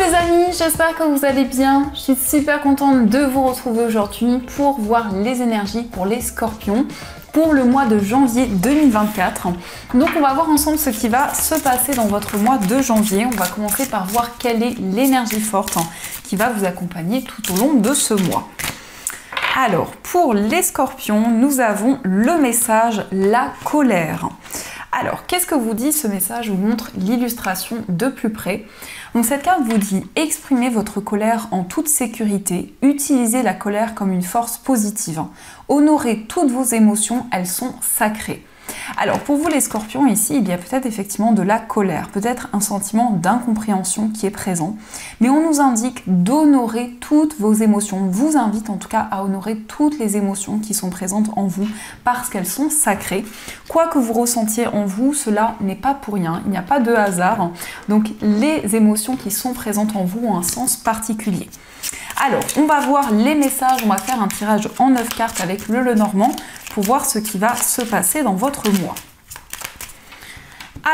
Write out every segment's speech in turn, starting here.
les amis, j'espère que vous allez bien. Je suis super contente de vous retrouver aujourd'hui pour voir les énergies pour les scorpions pour le mois de janvier 2024. Donc on va voir ensemble ce qui va se passer dans votre mois de janvier. On va commencer par voir quelle est l'énergie forte qui va vous accompagner tout au long de ce mois. Alors, pour les scorpions, nous avons le message, la colère. Alors, qu'est-ce que vous dit ce message? Je vous montre l'illustration de plus près. Donc, cette carte vous dit « Exprimez votre colère en toute sécurité, utilisez la colère comme une force positive. Honorez toutes vos émotions, elles sont sacrées. » Alors pour vous les scorpions ici, il y a peut-être effectivement de la colère, peut-être un sentiment d'incompréhension qui est présent, mais on nous indique d'honorer toutes vos émotions. On vous invite en tout cas à honorer toutes les émotions qui sont présentes en vous parce qu'elles sont sacrées. Quoi que vous ressentiez en vous, cela n'est pas pour rien, il n'y a pas de hasard. Donc les émotions qui sont présentes en vous ont un sens particulier. Alors, on va voir les messages, on va faire un tirage en 9 cartes avec le Lenormand pour voir ce qui va se passer dans votre mois.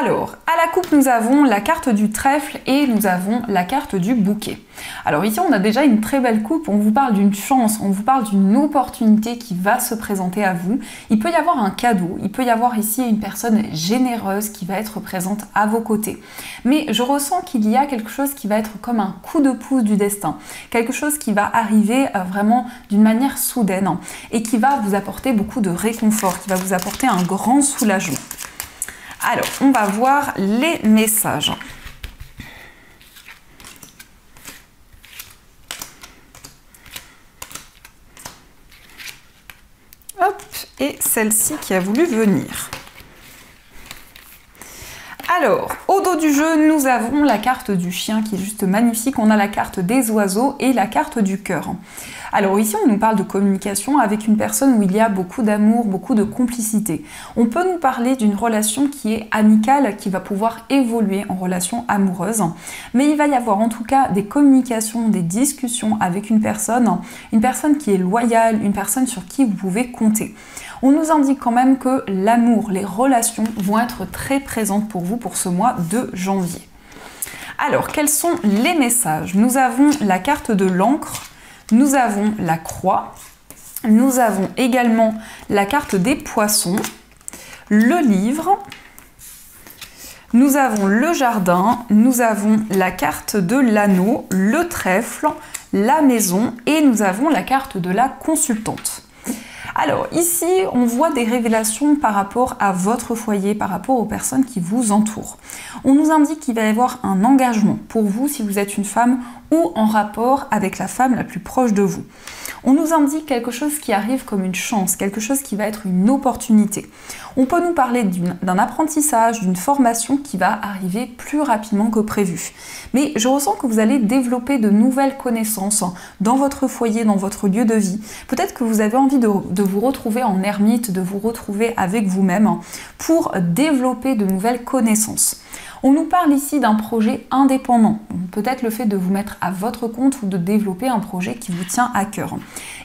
Alors, à la coupe, nous avons la carte du trèfle et nous avons la carte du bouquet. Alors ici, on a déjà une très belle coupe, on vous parle d'une chance, on vous parle d'une opportunité qui va se présenter à vous. Il peut y avoir un cadeau, il peut y avoir ici une personne généreuse qui va être présente à vos côtés. Mais je ressens qu'il y a quelque chose qui va être comme un coup de pouce du destin, quelque chose qui va arriver vraiment d'une manière soudaine et qui va vous apporter beaucoup de réconfort, qui va vous apporter un grand soulagement. Alors, on va voir les messages. Hop, et celle-ci qui a voulu venir. Alors, au dos du jeu, nous avons la carte du chien qui est juste magnifique. On a la carte des oiseaux et la carte du cœur. Alors ici, on nous parle de communication avec une personne où il y a beaucoup d'amour, beaucoup de complicité. On peut nous parler d'une relation qui est amicale, qui va pouvoir évoluer en relation amoureuse. Mais il va y avoir en tout cas des communications, des discussions avec une personne qui est loyale, une personne sur qui vous pouvez compter. On nous indique quand même que l'amour, les relations vont être très présentes pour vous pour ce mois de janvier. Alors, quels sont les messages? Nous avons la carte de l'encre, nous avons la croix, nous avons également la carte des poissons, le livre, nous avons le jardin, nous avons la carte de l'anneau, le trèfle, la maison et nous avons la carte de la consultante. Alors ici, on voit des révélations par rapport à votre foyer, par rapport aux personnes qui vous entourent. On nous indique qu'il va y avoir un engagement pour vous si vous êtes une femme ou en rapport avec la femme la plus proche de vous. On nous indique quelque chose qui arrive comme une chance, quelque chose qui va être une opportunité. On peut nous parler d'un apprentissage, d'une formation qui va arriver plus rapidement que prévu. Mais je ressens que vous allez développer de nouvelles connaissances dans votre foyer, dans votre lieu de vie. Peut-être que vous avez envie de vous retrouver en ermite, de vous retrouver avec vous-même pour développer de nouvelles connaissances. On nous parle ici d'un projet indépendant, peut-être le fait de vous mettre à votre compte ou de développer un projet qui vous tient à cœur.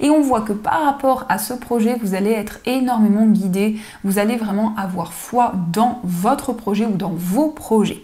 Et on voit que par rapport à ce projet, vous allez être énormément guidé, vous allez vraiment avoir foi dans votre projet ou dans vos projets.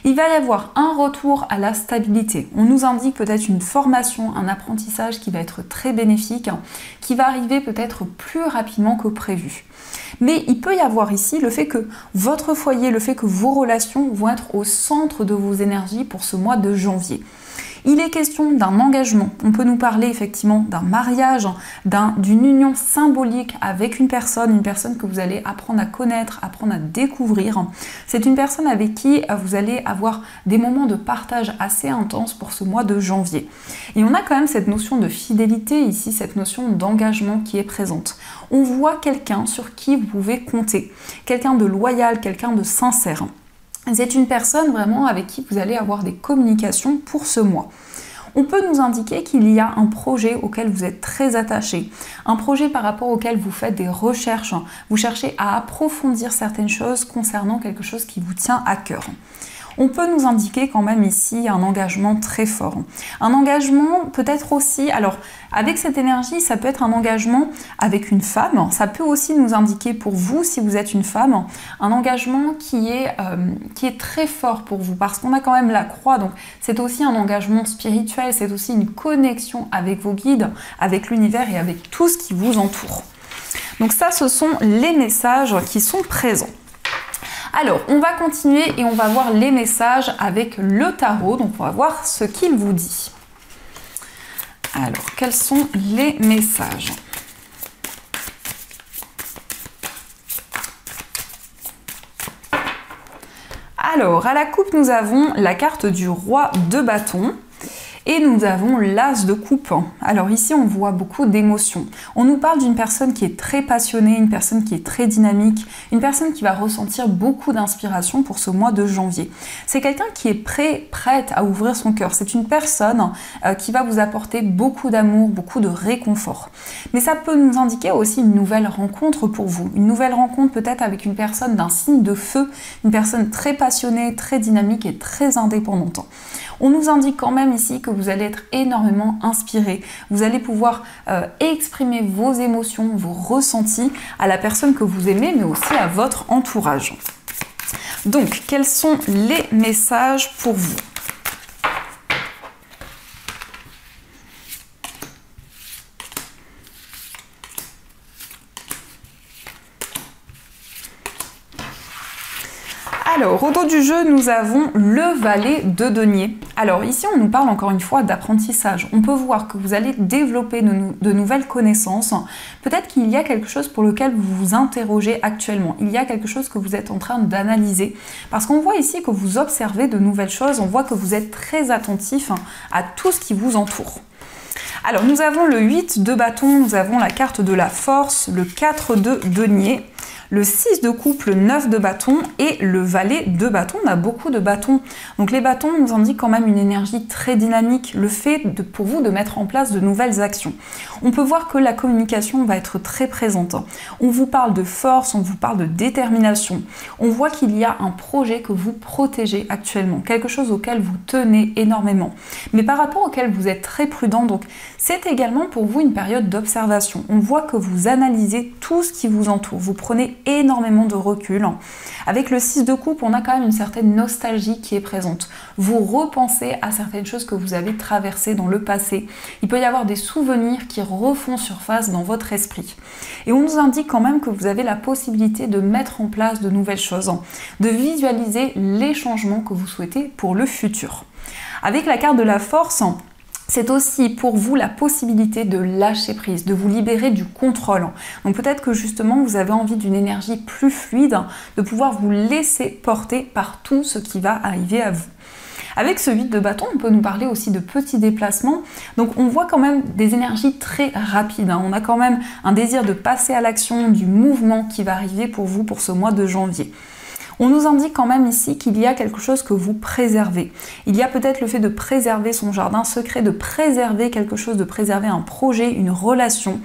Il va y avoir un retour à la stabilité. On nous indique peut-être une formation, un apprentissage qui va être très bénéfique, qui va arriver peut-être plus rapidement que prévu. Mais il peut y avoir ici le fait que votre foyer, le fait que vos relations vont être au centre de vos énergies pour ce mois de janvier. Il est question d'un engagement. On peut nous parler effectivement d'un mariage, d'une union symbolique avec une personne que vous allez apprendre à connaître, apprendre à découvrir. C'est une personne avec qui vous allez avoir des moments de partage assez intenses pour ce mois de janvier. Et on a quand même cette notion de fidélité ici, cette notion d'engagement qui est présente. On voit quelqu'un sur qui vous pouvez compter, quelqu'un de loyal, quelqu'un de sincère. C'est une personne vraiment avec qui vous allez avoir des communications pour ce mois. On peut nous indiquer qu'il y a un projet auquel vous êtes très attaché, un projet par rapport auquel vous faites des recherches, vous cherchez à approfondir certaines choses concernant quelque chose qui vous tient à cœur. on peut nous indiquer quand même ici un engagement très fort. Un engagement peut-être aussi, alors avec cette énergie, ça peut être un engagement avec une femme, ça peut aussi nous indiquer pour vous, si vous êtes une femme, un engagement qui est très fort pour vous, parce qu'on a quand même la croix, donc c'est aussi un engagement spirituel, c'est aussi une connexion avec vos guides, avec l'univers et avec tout ce qui vous entoure. Donc ça, ce sont les messages qui sont présents. Alors, on va continuer et on va voir les messages avec le tarot. Donc, on va voir ce qu'il vous dit. Alors, quels sont les messages? Alors, à la coupe, nous avons la carte du roi de bâton. Et nous avons l'as de coupe. Alors ici, on voit beaucoup d'émotions. On nous parle d'une personne qui est très passionnée, une personne qui est très dynamique, une personne qui va ressentir beaucoup d'inspiration pour ce mois de janvier. C'est quelqu'un qui est prête à ouvrir son cœur. C'est une personne qui va vous apporter beaucoup d'amour, beaucoup de réconfort. Mais ça peut nous indiquer aussi une nouvelle rencontre pour vous. Une nouvelle rencontre peut-être avec une personne d'un signe de feu, une personne très passionnée, très dynamique et très indépendante. On nous indique quand même ici que vous allez être énormément inspiré. Vous allez pouvoir exprimer vos émotions, vos ressentis à la personne que vous aimez, mais aussi à votre entourage. Donc, quels sont les messages pour vous ? Alors, au dos du jeu, nous avons le valet de denier. Alors ici, on nous parle encore une fois d'apprentissage. On peut voir que vous allez développer de nouvelles connaissances. Peut-être qu'il y a quelque chose pour lequel vous vous interrogez actuellement. Il y a quelque chose que vous êtes en train d'analyser. Parce qu'on voit ici que vous observez de nouvelles choses. On voit que vous êtes très attentif à tout ce qui vous entoure. Alors, nous avons le 8 de bâton, nous avons la carte de la force, le 4 de denier, le 6 de coupe, le 9 de bâton et le valet de bâton. On a beaucoup de bâtons. Donc les bâtons nous indiquent quand même une énergie très dynamique, le fait pour vous de mettre en place de nouvelles actions. On peut voir que la communication va être très présente. On vous parle de force, on vous parle de détermination. On voit qu'il y a un projet que vous protégez actuellement, quelque chose auquel vous tenez énormément, mais par rapport auquel vous êtes très prudent. Donc c'est également pour vous une période d'observation. On voit que vous analysez tout ce qui vous entoure. Vous prenez énormément de recul. Avec le 6 de coupe, on a quand même une certaine nostalgie qui est présente. Vous repensez à certaines choses que vous avez traversées dans le passé. Il peut y avoir des souvenirs qui refont surface dans votre esprit. Et on nous indique quand même que vous avez la possibilité de mettre en place de nouvelles choses, de visualiser les changements que vous souhaitez pour le futur. Avec la carte de la force, c'est aussi pour vous la possibilité de lâcher prise, de vous libérer du contrôle. Donc peut-être que justement vous avez envie d'une énergie plus fluide, de pouvoir vous laisser porter par tout ce qui va arriver à vous. Avec ce 8 de bâton, on peut nous parler aussi de petits déplacements. Donc on voit quand même des énergies très rapides. On a quand même un désir de passer à l'action, du mouvement qui va arriver pour vous pour ce mois de janvier. On nous indique quand même ici qu'il y a quelque chose que vous préservez. Il y a peut-être le fait de préserver son jardin secret, de préserver quelque chose, de préserver un projet, une relation.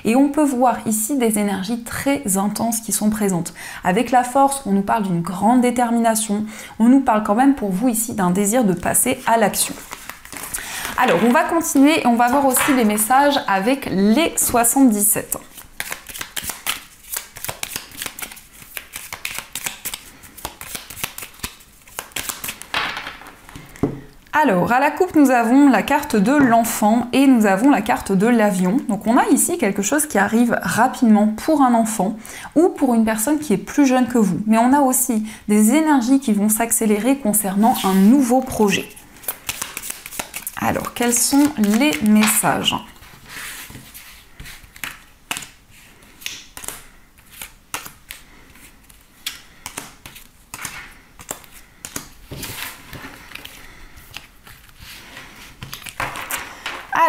Et on peut voir ici des énergies très intenses qui sont présentes. Avec la force, on nous parle d'une grande détermination. On nous parle quand même pour vous ici d'un désir de passer à l'action. Alors, on va continuer et on va voir aussi les messages avec les 77. Alors, à la coupe, nous avons la carte de l'enfant et nous avons la carte de l'avion. Donc, on a ici quelque chose qui arrive rapidement pour un enfant ou pour une personne qui est plus jeune que vous. Mais on a aussi des énergies qui vont s'accélérer concernant un nouveau projet. Alors, quels sont les messages ?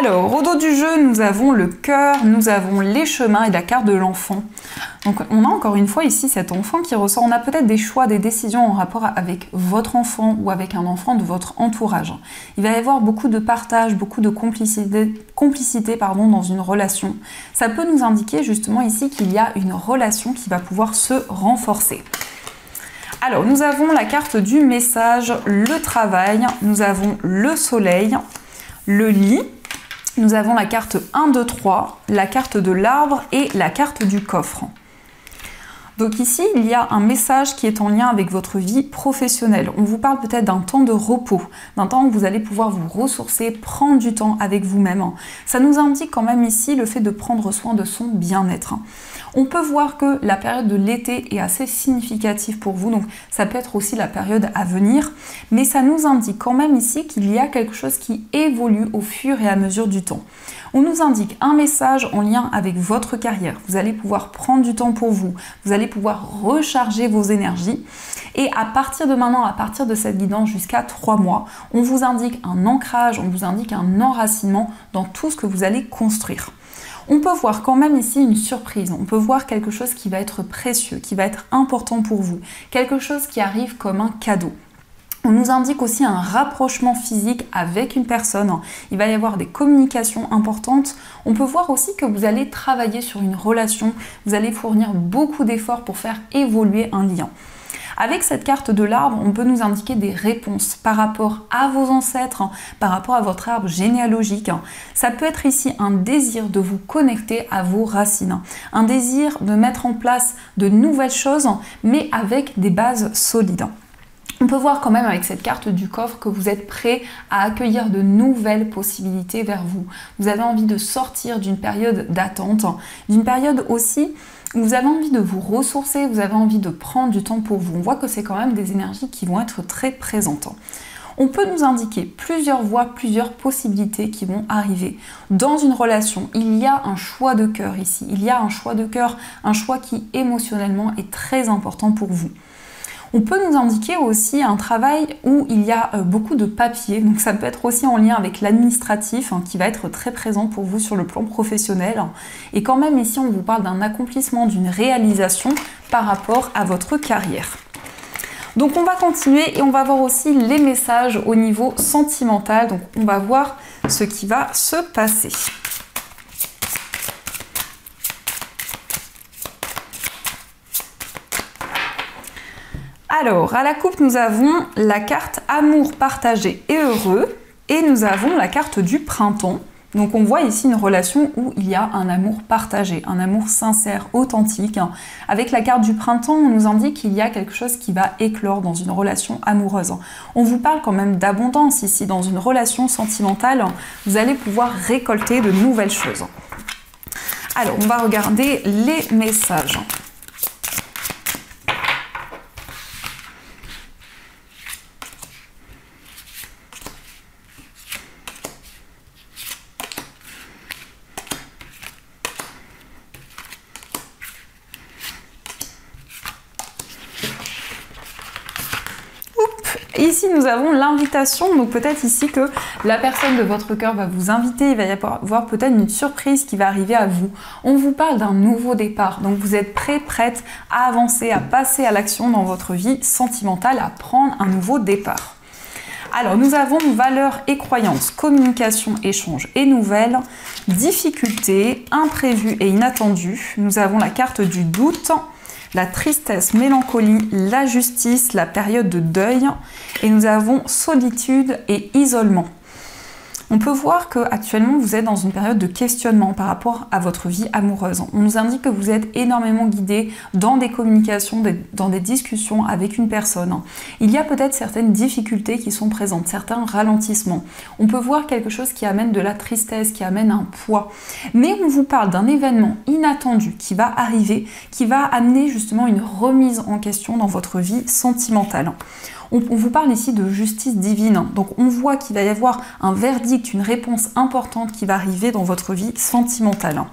Alors, au dos du jeu, nous avons le cœur, nous avons les chemins et la carte de l'enfant. Donc, on a encore une fois ici cet enfant qui ressort. On a peut-être des choix, des décisions en rapport avec votre enfant ou avec un enfant de votre entourage. Il va y avoir beaucoup de partage, beaucoup de complicité dans une relation. Ça peut nous indiquer justement ici qu'il y a une relation qui va pouvoir se renforcer. Alors, nous avons la carte du message, le travail, nous avons le soleil, le lit, nous avons la carte 1, 2, 3, la carte de l'arbre et la carte du coffre. Donc ici, il y a un message qui est en lien avec votre vie professionnelle. On vous parle peut-être d'un temps de repos, d'un temps où vous allez pouvoir vous ressourcer, prendre du temps avec vous-même. Ça nous indique quand même ici le fait de prendre soin de son bien-être. On peut voir que la période de l'été est assez significative pour vous, donc ça peut être aussi la période à venir, mais ça nous indique quand même ici qu'il y a quelque chose qui évolue au fur et à mesure du temps. On nous indique un message en lien avec votre carrière. Vous allez pouvoir prendre du temps pour vous, vous allez pouvoir recharger vos énergies et à partir de maintenant, à partir de cette guidance jusqu'à 3 mois, on vous indique un ancrage, on vous indique un enracinement dans tout ce que vous allez construire. On peut voir quand même ici une surprise, on peut voir quelque chose qui va être précieux, qui va être important pour vous, quelque chose qui arrive comme un cadeau. On nous indique aussi un rapprochement physique avec une personne. Il va y avoir des communications importantes. On peut voir aussi que vous allez travailler sur une relation. Vous allez fournir beaucoup d'efforts pour faire évoluer un lien. Avec cette carte de l'arbre, on peut nous indiquer des réponses par rapport à vos ancêtres, par rapport à votre arbre généalogique. Ça peut être ici un désir de vous connecter à vos racines, un désir de mettre en place de nouvelles choses, mais avec des bases solides. On peut voir quand même avec cette carte du coffre que vous êtes prêt à accueillir de nouvelles possibilités vers vous. Vous avez envie de sortir d'une période d'attente, d'une période aussi où vous avez envie de vous ressourcer, vous avez envie de prendre du temps pour vous. On voit que c'est quand même des énergies qui vont être très présentes. On peut nous indiquer plusieurs voies, plusieurs possibilités qui vont arriver. Dans une relation, il y a un choix de cœur ici. Il y a un choix de cœur, un choix qui émotionnellement est très important pour vous. On peut nous indiquer aussi un travail où il y a beaucoup de papiers, donc ça peut être aussi en lien avec l'administratif qui va être très présent pour vous sur le plan professionnel. Et quand même ici on vous parle d'un accomplissement, d'une réalisation par rapport à votre carrière. Donc on va continuer et on va voir aussi les messages au niveau sentimental, donc on va voir ce qui va se passer. Alors, à la coupe, nous avons la carte amour partagé et heureux et nous avons la carte du printemps. Donc on voit ici une relation où il y a un amour partagé, un amour sincère, authentique. Avec la carte du printemps, on nous indique qu'il y a quelque chose qui va éclore dans une relation amoureuse. On vous parle quand même d'abondance ici, dans une relation sentimentale, vous allez pouvoir récolter de nouvelles choses. Alors, on va regarder les messages. Ici, nous avons l'invitation, donc peut-être ici que la personne de votre cœur va vous inviter, il va y avoir peut-être une surprise qui va arriver à vous. On vous parle d'un nouveau départ, donc vous êtes prête à avancer, à passer à l'action dans votre vie sentimentale, à prendre un nouveau départ. Alors, nous avons valeurs et croyances, communication, échange et nouvelles, difficultés, imprévues et inattendues. Nous avons la carte du doute, la tristesse, mélancolie, la justice, la période de deuil et nous avons solitude et isolement. On peut voir qu'actuellement vous êtes dans une période de questionnement par rapport à votre vie amoureuse. On nous indique que vous êtes énormément guidé dans des communications, dans des discussions avec une personne. Il y a peut-être certaines difficultés qui sont présentes, certains ralentissements. On peut voir quelque chose qui amène de la tristesse, qui amène un poids. Mais on vous parle d'un événement inattendu qui va arriver, qui va amener justement une remise en question dans votre vie sentimentale. On vous parle ici de justice divine, donc on voit qu'il va y avoir un verdict, une réponse importante qui va arriver dans votre vie sentimentale.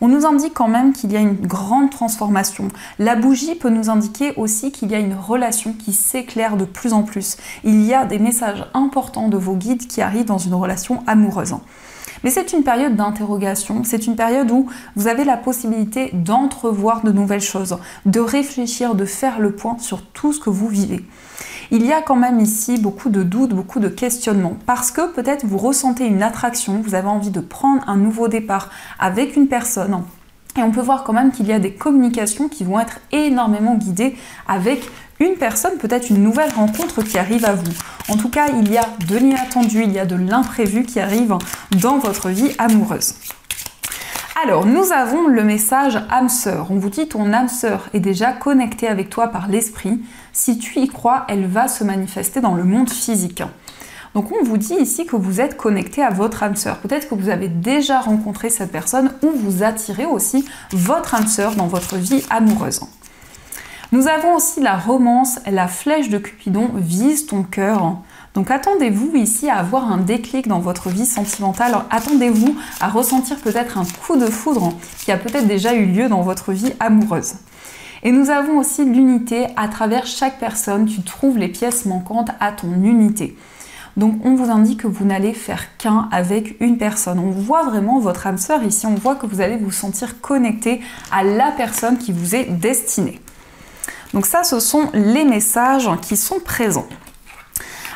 On nous indique quand même qu'il y a une grande transformation. La bougie peut nous indiquer aussi qu'il y a une relation qui s'éclaire de plus en plus. Il y a des messages importants de vos guides qui arrivent dans une relation amoureuse. Mais c'est une période d'interrogation, c'est une période où vous avez la possibilité d'entrevoir de nouvelles choses, de réfléchir, de faire le point sur tout ce que vous vivez. Il y a quand même ici beaucoup de doutes, beaucoup de questionnements, parce que peut-être vous ressentez une attraction, vous avez envie de prendre un nouveau départ avec une personne. Et on peut voir quand même qu'il y a des communications qui vont être énormément guidées avec une personne, peut-être une nouvelle rencontre qui arrive à vous. En tout cas, il y a de l'inattendu, il y a de l'imprévu qui arrive dans votre vie amoureuse. Alors, nous avons le message âme sœur. On vous dit ton âme sœur est déjà connectée avec toi par l'esprit. Si tu y crois, elle va se manifester dans le monde physique. Donc on vous dit ici que vous êtes connecté à votre âme sœur. Peut-être que vous avez déjà rencontré cette personne ou vous attirez aussi votre âme sœur dans votre vie amoureuse. Nous avons aussi la romance, la flèche de Cupidon vise ton cœur. Donc attendez-vous ici à avoir un déclic dans votre vie sentimentale. Attendez-vous à ressentir peut-être un coup de foudre qui a peut-être déjà eu lieu dans votre vie amoureuse. Et nous avons aussi l'unité. À travers chaque personne, tu trouves les pièces manquantes à ton unité. Donc on vous indique que vous n'allez faire qu'un avec une personne. On voit vraiment votre âme sœur ici, on voit que vous allez vous sentir connecté à la personne qui vous est destinée. Donc ça, ce sont les messages qui sont présents.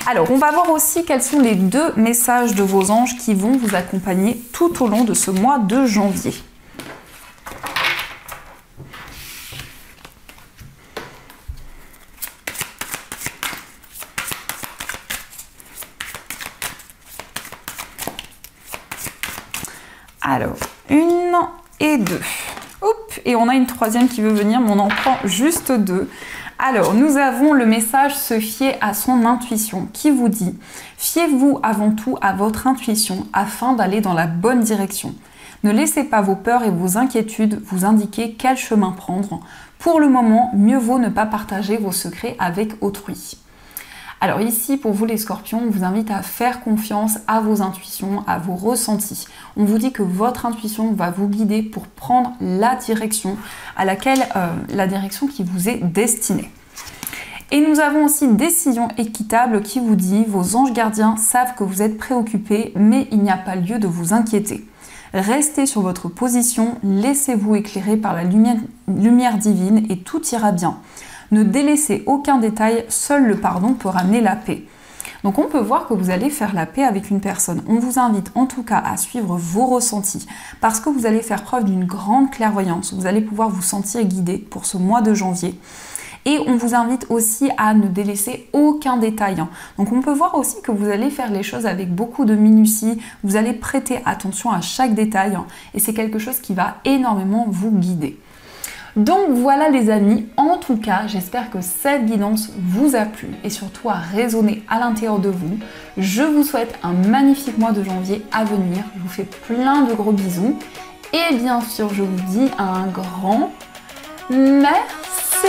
Alors, on va voir aussi quels sont les 2 messages de vos anges qui vont vous accompagner tout au long de ce mois de janvier. Alors, 1 et 2. Hop, et on a une 3e qui veut venir, mais on en prend juste 2. Alors, nous avons le message se fier à son intuition qui vous dit « Fiez-vous avant tout à votre intuition afin d'aller dans la bonne direction. Ne laissez pas vos peurs et vos inquiétudes vous indiquer quel chemin prendre. Pour le moment, mieux vaut ne pas partager vos secrets avec autrui. » Alors ici, pour vous les scorpions, on vous invite à faire confiance à vos intuitions, à vos ressentis. On vous dit que votre intuition va vous guider pour prendre la direction la direction qui vous est destinée. Et nous avons aussi décision équitable qui vous dit vos anges gardiens savent que vous êtes préoccupés, mais il n'y a pas lieu de vous inquiéter. Restez sur votre position, laissez-vous éclairer par la lumière divine et tout ira bien. Ne délaissez aucun détail, seul le pardon peut ramener la paix. Donc on peut voir que vous allez faire la paix avec une personne. On vous invite en tout cas à suivre vos ressentis parce que vous allez faire preuve d'une grande clairvoyance. Vous allez pouvoir vous sentir guidé pour ce mois de janvier. Et on vous invite aussi à ne délaisser aucun détail. Donc on peut voir aussi que vous allez faire les choses avec beaucoup de minutie. Vous allez prêter attention à chaque détail et c'est quelque chose qui va énormément vous guider. Donc voilà les amis, en tout cas, j'espère que cette guidance vous a plu et surtout a résonné à l'intérieur de vous. Je vous souhaite un magnifique mois de janvier à venir. Je vous fais plein de gros bisous et bien sûr, je vous dis un grand merci.